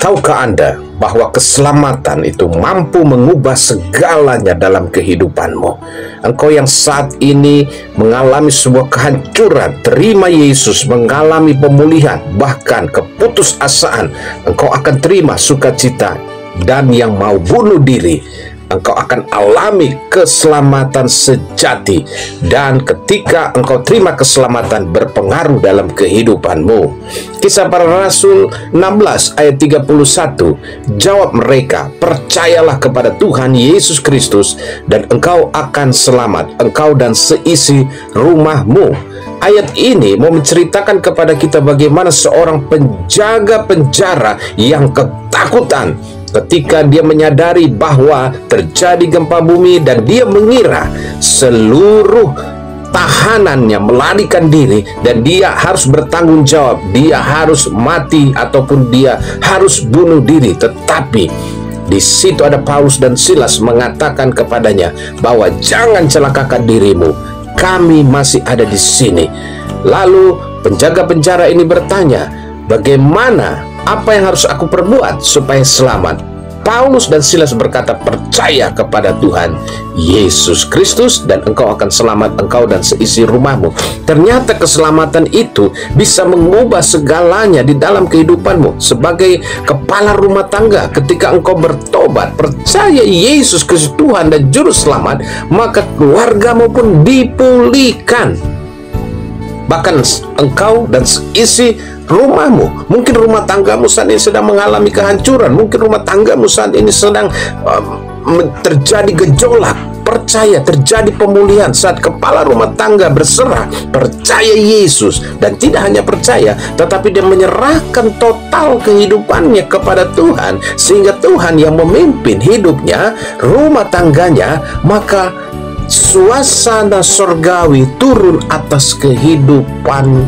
Tahukah Anda bahwa keselamatan itu mampu mengubah segalanya dalam kehidupanmu? Engkau yang saat ini mengalami sebuah kehancuran, terima Yesus, mengalami pemulihan, bahkan keputusasaan, engkau akan terima sukacita. Dan yang mau bunuh diri, engkau akan alami keselamatan sejati. Dan ketika engkau terima keselamatan, berpengaruh dalam kehidupanmu. Kisah Para Rasul 16 ayat 31, jawab mereka, percayalah kepada Tuhan Yesus Kristus dan engkau akan selamat, engkau dan seisi rumahmu. Ayat ini mau menceritakan kepada kita bagaimana seorang penjaga penjara yang ketakutan ketika dia menyadari bahwa terjadi gempa bumi dan dia mengira seluruh tahanannya melarikan diri dan dia harus bertanggung jawab, dia harus mati ataupun dia harus bunuh diri. Tetapi di situ ada Paulus dan Silas mengatakan kepadanya bahwa jangan celakakan dirimu, kami masih ada di sini. Lalu penjaga penjara ini bertanya, bagaimana, apa yang harus aku perbuat supaya selamat? Paulus dan Silas berkata, percaya kepada Tuhan Yesus Kristus dan engkau akan selamat, engkau dan seisi rumahmu. Ternyata keselamatan itu bisa mengubah segalanya di dalam kehidupanmu. Sebagai kepala rumah tangga, ketika engkau bertobat, percaya Yesus Kristus Tuhan dan Juru Selamat, maka keluargamu pun dipulihkan. Bahkan engkau dan seisi rumahmu. Mungkin rumah tanggamu saat ini sedang mengalami kehancuran. Mungkin rumah tanggamu saat ini sedang terjadi gejolak. Percaya terjadi pemulihan saat kepala rumah tangga berserah, percaya Yesus, dan tidak hanya percaya, tetapi dia menyerahkan total kehidupannya kepada Tuhan, sehingga Tuhan yang memimpin hidupnya, rumah tangganya, maka suasana surgawi turun atas kehidupannya,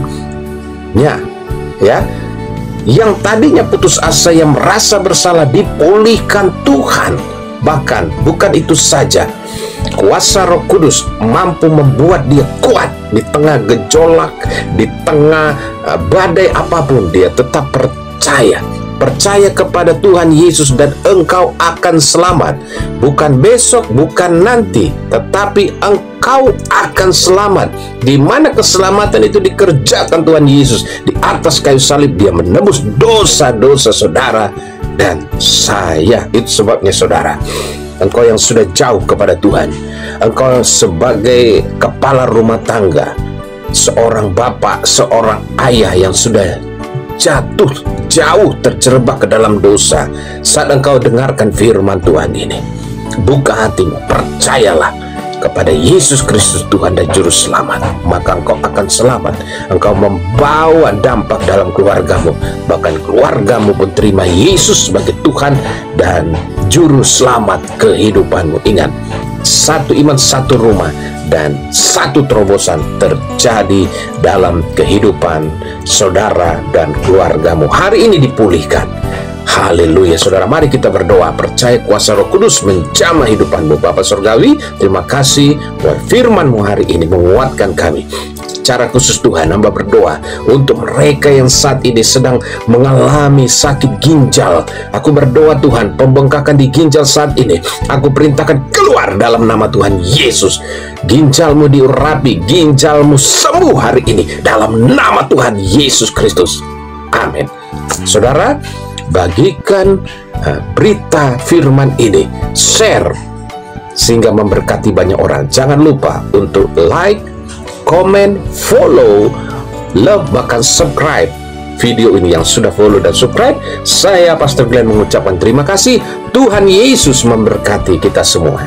ya. Yang tadinya putus asa, yang merasa bersalah, dipulihkan Tuhan. Bahkan bukan itu saja, kuasa Roh Kudus mampu membuat dia kuat di tengah gejolak, di tengah badai apapun. Dia tetap percaya kepada Tuhan Yesus dan engkau akan selamat. Bukan besok, bukan nanti, tetapi engkau akan selamat. Di mana keselamatan itu dikerjakan Tuhan Yesus di atas kayu salib. Dia menebus dosa-dosa saudara dan saya. Itu sebabnya saudara, engkau yang sudah jauh kepada Tuhan, engkau sebagai kepala rumah tangga, seorang bapak, seorang ayah yang sudah jatuh jauh terjerembab ke dalam dosa, saat engkau dengarkan firman Tuhan ini, buka hatimu, percayalah kepada Yesus Kristus Tuhan dan Juru Selamat, maka engkau akan selamat. Engkau membawa dampak dalam keluargamu, bahkan keluargamu pun terima Yesus sebagai Tuhan dan Juru Selamat kehidupanmu. Ingat, satu iman, satu rumah, dan satu terobosan terjadi dalam kehidupan saudara dan keluargamu. Hari ini dipulihkan. Haleluya saudara, mari kita berdoa, percaya kuasa Roh Kudus menjamah hidupanmu. Bapa Surgawi, terima kasih buat firman-Mu hari ini menguatkan kami. Secara khusus Tuhan, hamba berdoa untuk mereka yang saat ini sedang mengalami sakit ginjal. Aku berdoa Tuhan, pembengkakan di ginjal saat ini aku perintahkan keluar dalam nama Tuhan Yesus. Ginjalmu diurapi, ginjalmu sembuh hari ini dalam nama Tuhan Yesus Kristus. Amin. Saudara, bagikan berita firman ini, share sehingga memberkati banyak orang. Jangan lupa untuk like, komen, follow, love, bahkan subscribe video ini. Yang sudah follow dan subscribe, saya Pastor Glenn mengucapkan terima kasih. Tuhan Yesus memberkati kita semua.